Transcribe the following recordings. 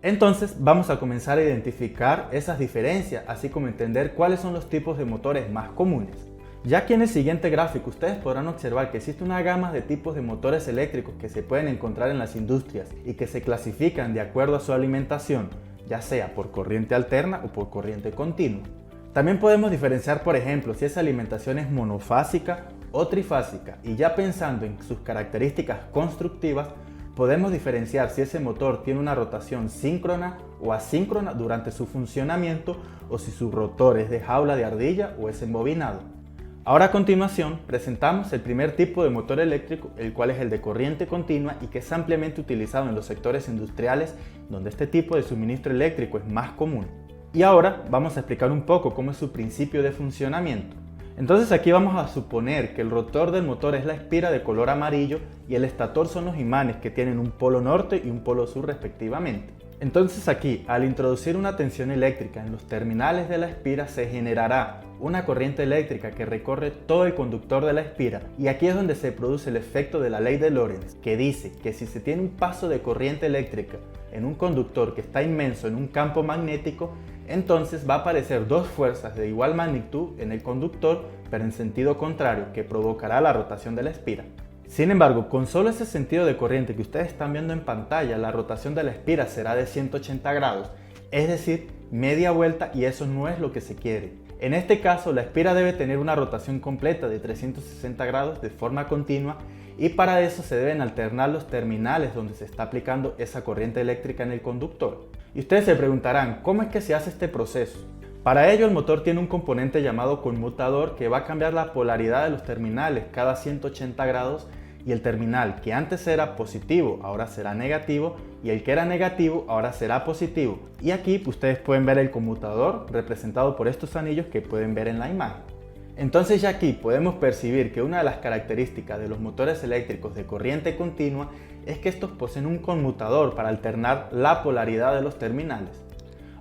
Entonces vamos a comenzar a identificar esas diferencias, así como entender cuáles son los tipos de motores más comunes. Ya que en el siguiente gráfico ustedes podrán observar que existe una gama de tipos de motores eléctricos que se pueden encontrar en las industrias y que se clasifican de acuerdo a su alimentación, ya sea por corriente alterna o por corriente continua. También podemos diferenciar, por ejemplo, si esa alimentación es monofásica o trifásica, y ya pensando en sus características constructivas, podemos diferenciar si ese motor tiene una rotación síncrona o asíncrona durante su funcionamiento, o si su rotor es de jaula de ardilla o es embobinado. Ahora a continuación presentamos el primer tipo de motor eléctrico, el cual es el de corriente continua y que es ampliamente utilizado en los sectores industriales donde este tipo de suministro eléctrico es más común. Y ahora vamos a explicar un poco cómo es su principio de funcionamiento. Entonces aquí vamos a suponer que el rotor del motor es la espira de color amarillo y el estator son los imanes que tienen un polo norte y un polo sur respectivamente. Entonces aquí, al introducir una tensión eléctrica en los terminales de la espira, se generará una corriente eléctrica que recorre todo el conductor de la espira, y aquí es donde se produce el efecto de la ley de Lorentz, que dice que si se tiene un paso de corriente eléctrica en un conductor que está inmenso en un campo magnético, entonces va a aparecer dos fuerzas de igual magnitud en el conductor, pero en sentido contrario, que provocará la rotación de la espira. Sin embargo, con solo ese sentido de corriente que ustedes están viendo en pantalla, la rotación de la espira será de 180 grados, es decir, media vuelta, y eso no es lo que se quiere. En este caso, la espira debe tener una rotación completa de 360 grados de forma continua, y para eso se deben alternar los terminales donde se está aplicando esa corriente eléctrica en el conductor. Y ustedes se preguntarán, ¿cómo es que se hace este proceso? Para ello, el motor tiene un componente llamado conmutador que va a cambiar la polaridad de los terminales cada 180 grados, y el terminal que antes era positivo ahora será negativo, y el que era negativo ahora será positivo. Y aquí ustedes pueden ver el conmutador representado por estos anillos que pueden ver en la imagen. Entonces ya aquí podemos percibir que una de las características de los motores eléctricos de corriente continua es que estos poseen un conmutador para alternar la polaridad de los terminales.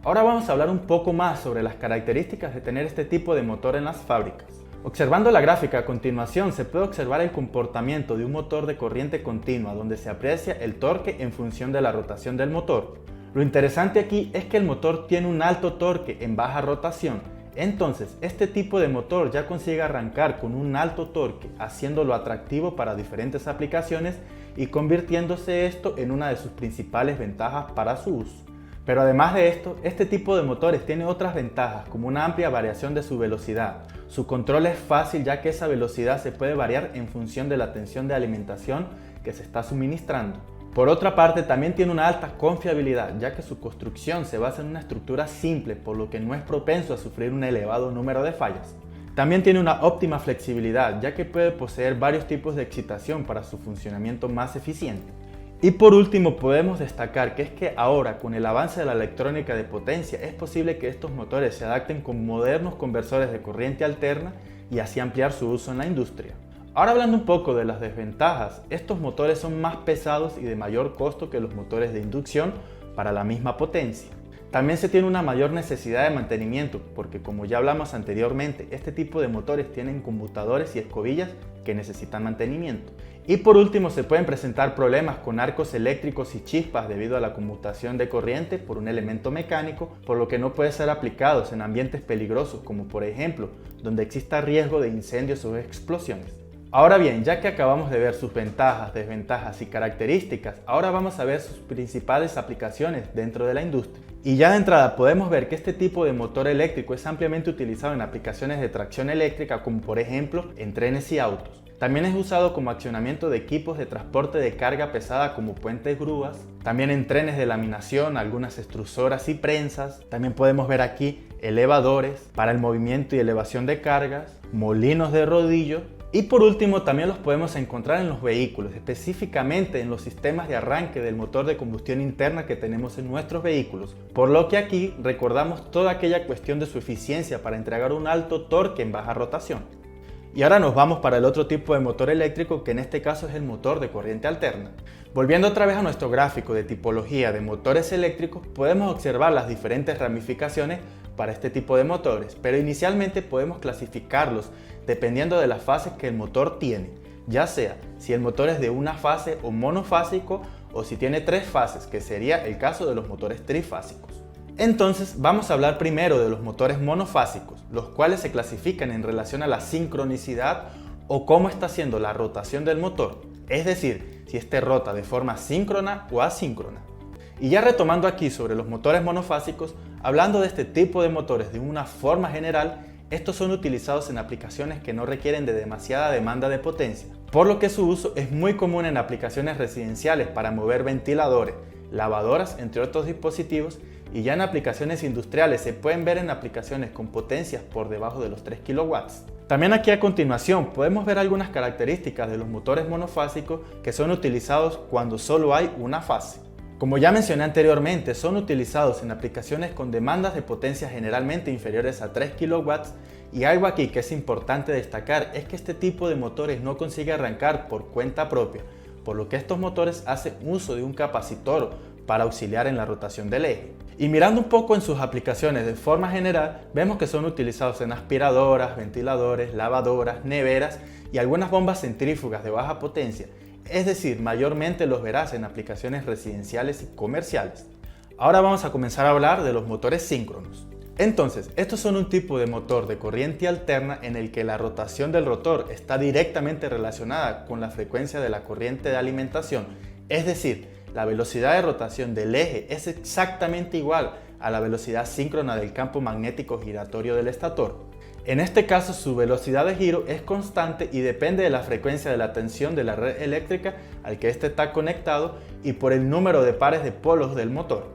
Ahora vamos a hablar un poco más sobre las características de tener este tipo de motor en las fábricas. Observando la gráfica a continuación se puede observar el comportamiento de un motor de corriente continua, donde se aprecia el torque en función de la rotación del motor. Lo interesante aquí es que el motor tiene un alto torque en baja rotación. Entonces, este tipo de motor ya consigue arrancar con un alto torque, haciéndolo atractivo para diferentes aplicaciones y convirtiéndose esto en una de sus principales ventajas para su uso. Pero además de esto, este tipo de motores tiene otras ventajas, como una amplia variación de su velocidad. Su control es fácil, ya que esa velocidad se puede variar en función de la tensión de alimentación que se está suministrando. Por otra parte, también tiene una alta confiabilidad, ya que su construcción se basa en una estructura simple, por lo que no es propenso a sufrir un elevado número de fallas. También tiene una óptima flexibilidad, ya que puede poseer varios tipos de excitación para su funcionamiento más eficiente. Y por último, podemos destacar que es que ahora, con el avance de la electrónica de potencia, es posible que estos motores se adapten con modernos conversores de corriente alterna y así ampliar su uso en la industria. Ahora hablando un poco de las desventajas, estos motores son más pesados y de mayor costo que los motores de inducción para la misma potencia. También se tiene una mayor necesidad de mantenimiento, porque como ya hablamos anteriormente, este tipo de motores tienen conmutadores y escobillas que necesitan mantenimiento. Y por último, se pueden presentar problemas con arcos eléctricos y chispas debido a la conmutación de corriente por un elemento mecánico, por lo que no pueden ser aplicados en ambientes peligrosos, como por ejemplo, donde exista riesgo de incendios o explosiones. Ahora bien, ya que acabamos de ver sus ventajas, desventajas y características, ahora vamos a ver sus principales aplicaciones dentro de la industria. Y ya de entrada podemos ver que este tipo de motor eléctrico es ampliamente utilizado en aplicaciones de tracción eléctrica, como por ejemplo en trenes y autos. También es usado como accionamiento de equipos de transporte de carga pesada como puentes grúas, también en trenes de laminación, algunas extrusoras y prensas. También podemos ver aquí elevadores para el movimiento y elevación de cargas, molinos de rodillo. Y por último, también los podemos encontrar en los vehículos, específicamente en los sistemas de arranque del motor de combustión interna que tenemos en nuestros vehículos. Por lo que aquí recordamos toda aquella cuestión de su eficiencia para entregar un alto torque en baja rotación. Y ahora nos vamos para el otro tipo de motor eléctrico, que en este caso es el motor de corriente alterna. Volviendo otra vez a nuestro gráfico de tipología de motores eléctricos, podemos observar las diferentes ramificaciones para este tipo de motores, pero inicialmente podemos clasificarlos dependiendo de las fases que el motor tiene, ya sea si el motor es de una fase o monofásico, o si tiene 3 fases, que sería el caso de los motores trifásicos. Entonces vamos a hablar primero de los motores monofásicos, los cuales se clasifican en relación a la sincronicidad o cómo está haciendo la rotación del motor, es decir, si este rota de forma síncrona o asíncrona. Y ya retomando aquí sobre los motores monofásicos, hablando de este tipo de motores de una forma general, estos son utilizados en aplicaciones que no requieren de demasiada demanda de potencia, por lo que su uso es muy común en aplicaciones residenciales para mover ventiladores, lavadoras, entre otros dispositivos, y ya en aplicaciones industriales se pueden ver en aplicaciones con potencias por debajo de los 3 kW. También aquí a continuación podemos ver algunas características de los motores monofásicos que son utilizados cuando solo hay una fase. Como ya mencioné anteriormente, son utilizados en aplicaciones con demandas de potencia generalmente inferiores a 3 kW, y algo aquí que es importante destacar es que este tipo de motores no consigue arrancar por cuenta propia, por lo que estos motores hacen uso de un capacitor para auxiliar en la rotación del eje. Y mirando un poco en sus aplicaciones de forma general, vemos que son utilizados en aspiradoras, ventiladores, lavadoras, neveras y algunas bombas centrífugas de baja potencia, es decir, mayormente los verás en aplicaciones residenciales y comerciales. Ahora vamos a comenzar a hablar de los motores síncronos. Entonces, estos son un tipo de motor de corriente alterna en el que la rotación del rotor está directamente relacionada con la frecuencia de la corriente de alimentación, es decir, la velocidad de rotación del eje es exactamente igual a la velocidad síncrona del campo magnético giratorio del estator. En este caso, su velocidad de giro es constante y depende de la frecuencia de la tensión de la red eléctrica al que éste está conectado y por el número de pares de polos del motor.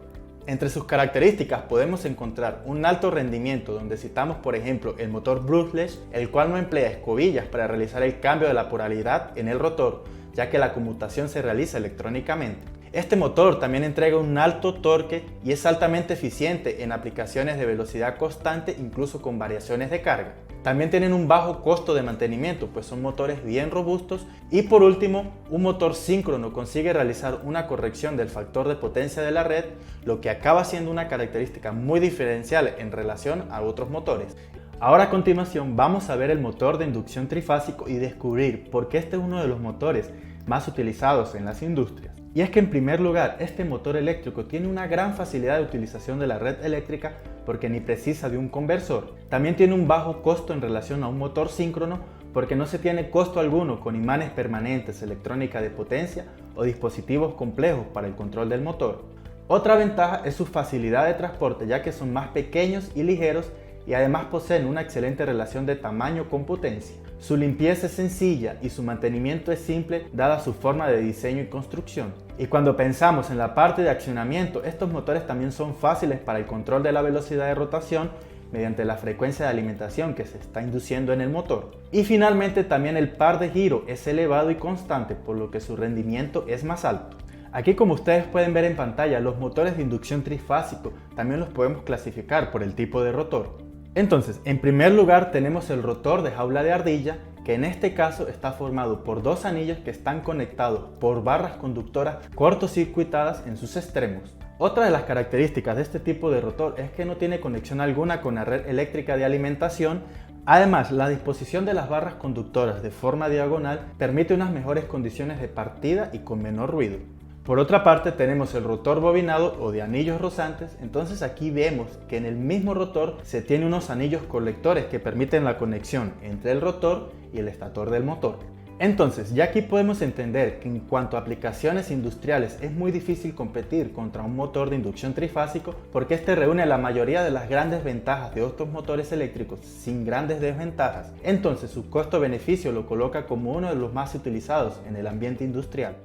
Entre sus características podemos encontrar un alto rendimiento, donde citamos por ejemplo el motor brushless, el cual no emplea escobillas para realizar el cambio de la polaridad en el rotor, ya que la conmutación se realiza electrónicamente. Este motor también entrega un alto torque y es altamente eficiente en aplicaciones de velocidad constante, incluso con variaciones de carga. También tienen un bajo costo de mantenimiento, pues son motores bien robustos. Y por último, un motor síncrono consigue realizar una corrección del factor de potencia de la red, lo que acaba siendo una característica muy diferencial en relación a otros motores. Ahora a continuación vamos a ver el motor de inducción trifásico y descubrir por qué este es uno de los motores más utilizados en las industrias. Y es que en primer lugar, este motor eléctrico tiene una gran facilidad de utilización de la red eléctrica porque ni precisa de un conversor. También tiene un bajo costo en relación a un motor síncrono porque no se tiene costo alguno con imanes permanentes, electrónica de potencia o dispositivos complejos para el control del motor. Otra ventaja es su facilidad de transporte, ya que son más pequeños y ligeros y además poseen una excelente relación de tamaño con potencia. Su limpieza es sencilla y su mantenimiento es simple dada su forma de diseño y construcción. Y cuando pensamos en la parte de accionamiento, estos motores también son fáciles para el control de la velocidad de rotación mediante la frecuencia de alimentación que se está induciendo en el motor. Y finalmente también el par de giro es elevado y constante, por lo que su rendimiento es más alto. Aquí, como ustedes pueden ver en pantalla, los motores de inducción trifásico también los podemos clasificar por el tipo de rotor. Entonces, en primer lugar tenemos el rotor de jaula de ardilla, que en este caso está formado por 2 anillos que están conectados por barras conductoras cortocircuitadas en sus extremos. Otra de las características de este tipo de rotor es que no tiene conexión alguna con la red eléctrica de alimentación. Además, la disposición de las barras conductoras de forma diagonal permite unas mejores condiciones de partida y con menor ruido. Por otra parte tenemos el rotor bobinado o de anillos rozantes. Entonces aquí vemos que en el mismo rotor se tiene unos anillos colectores que permiten la conexión entre el rotor y el estator del motor. Entonces ya aquí podemos entender que en cuanto a aplicaciones industriales es muy difícil competir contra un motor de inducción trifásico porque este reúne la mayoría de las grandes ventajas de otros motores eléctricos sin grandes desventajas. Entonces su costo-beneficio lo coloca como uno de los más utilizados en el ambiente industrial.